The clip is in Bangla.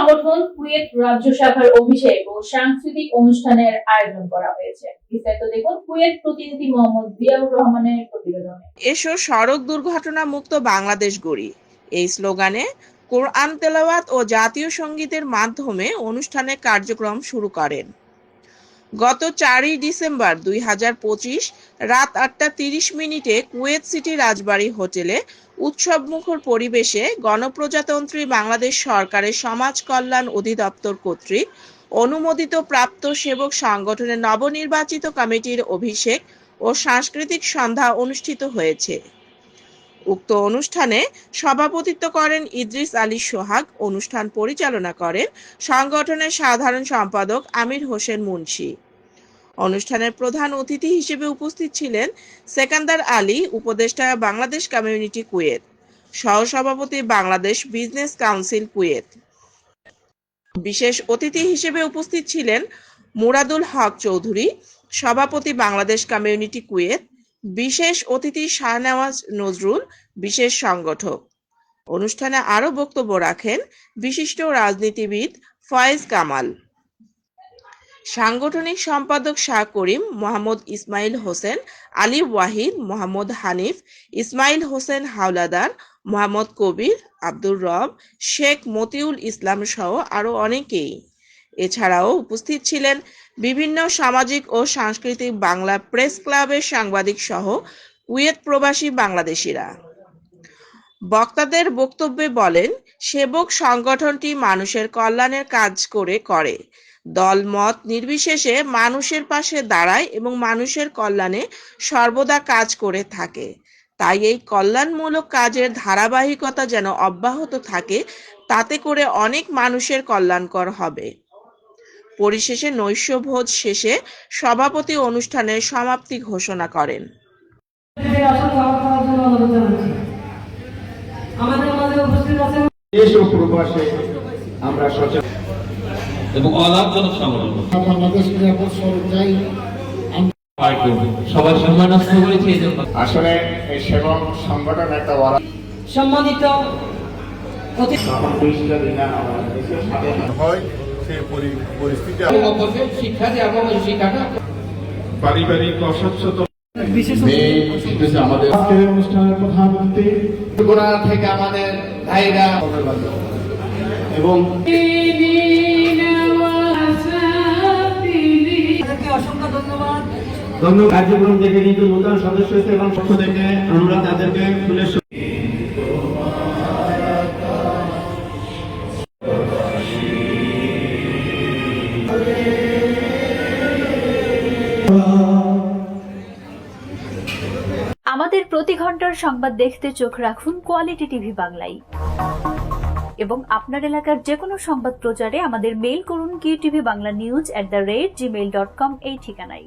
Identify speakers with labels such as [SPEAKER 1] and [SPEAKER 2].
[SPEAKER 1] সংগঠন কুয়েত রাজ্য শাখার অভিষেক ও সাংস্কৃতিক অনুষ্ঠানের আয়োজন করা হয়েছে। বিস্তারিত দেখুন কুয়েত প্রতিনিধি মোহাম্মদ জিয়াউর রহমানের প্রতিবেদনে।
[SPEAKER 2] এসো সড়ক দুর্ঘটনা মুক্ত বাংলাদেশ গড়ি, এই স্লোগানে কোরআন তেলাওয়াত ও জাতীয় সঙ্গীতের মাধ্যমে অনুষ্ঠানের কার্যক্রম শুরু করেন। গত 4 ডিসেম্বর 2025 রাত 8:30 কুয়েত সিটি রাজবাড়ী হোটেলে উৎসবমুখর পরিবেশে গণপ্রজাতন্ত্রী বাংলাদেশ সরকারের সমাজ কল্যাণ অধিদপ্তর কর্তৃক অনুমোদিত প্রাপ্ত সেবক সংগঠনের নবনির্বাচিত কমিটির অভিষেক ও সাংস্কৃতিক সন্ধ্যা অনুষ্ঠিত হয়েছে। উক্ত অনুষ্ঠানে সভাপতিত্ব করেন ইদ্রিস আলী সোহাগ। অনুষ্ঠান পরিচালনা করেন সংগঠনের সাধারণ সম্পাদক আমির হোসেন মুন্সি। অনুষ্ঠানের প্রধান অতিথি হিসেবে উপস্থিত ছিলেন সেকান্দার আলী, উপদেষ্টা বাংলাদেশ কমিউনিটি কুয়েত, সহসভাপতি বাংলাদেশ বিজনেস কাউন্সিল কুয়েত। বিশেষ অতিথি হিসেবে উপস্থিত ছিলেন মুরাদুল হক চৌধুরী, সভাপতি বাংলাদেশ কমিউনিটি কুয়েত। বিশেষ অতিথি শাহনেওয়াজ নজরুল, বিশেষ সংগঠক। অনুষ্ঠানে আরও বক্তব্য রাখেন বিশিষ্ট রাজনীতিবিদ ফয়েজ কামাল, সাংগঠনিক সম্পাদক শাহ করিম, মোহাম্মদ ইসমাইল হোসেন, আলী ওয়াহিদ, মোহাম্মদ হানিফ, ইসমাইল হোসেন হাওলাদার, মোহাম্মদ কবির, আব্দুর রব, শেখ মতিউল ইসলাম সহ আরও অনেকেই। এছাড়াও উপস্থিত ছিলেন বিভিন্ন সামাজিক ও সাংস্কৃতিক বাংলা প্রেস ক্লাবের সাংবাদিক সহ কুয়েত প্রবাসী বাংলাদেশিরা। বক্তাদের বক্তব্যে বলেন, সেবক সংগঠনটি মানুষের কল্যাণের কাজ করে দল মত নির্বিশেষে মানুষের পাশে দাঁড়ায় এবং মানুষের কল্যাণে সর্বদা কাজ করে থাকে। তাই এই কল্যাণমূলক কাজের ধারাবাহিকতা যেন অব্যাহত থাকে, তাতে করে অনেক মানুষের কল্যাণকর হবে। পরিশেষে নৈশভোজ শেষে সভাপতি অনুষ্ঠানের সমাপ্তি ঘোষণা করেন।
[SPEAKER 3] এবং অলাভজনক সংগঠন সবার সম্মান নষ্ট করেছে।
[SPEAKER 4] আসলে এই সেবক সংগঠন একটা
[SPEAKER 5] সম্মানিত
[SPEAKER 4] হয় সেই পরিস্থিতি
[SPEAKER 5] শিক্ষা দিয়ে এবং শিক্ষাটা
[SPEAKER 4] পারিবারিক অস্বচ্ছতা
[SPEAKER 6] আমাদের অনুষ্ঠানের প্রধান অতিথি
[SPEAKER 5] থেকে আমাদের ভাইরা
[SPEAKER 6] এবং
[SPEAKER 5] অসংখ্য ধন্যবাদ।
[SPEAKER 6] কার্যক্রম থেকে কিন্তু নতুন সদস্য এবং পক্ষ থেকে আমরা তাদেরকে ফুলের
[SPEAKER 7] আমাদের প্রতি ঘন্টার সংবাদ দেখতে চোখ রাখুন কোয়ালিটি টিভি বাংলায় এবং আপনার এলাকার যে কোনো সংবাদ প্রচারে আমাদের মেইল করুন QTV Bangla News@gmail.com এই ঠিকানায়।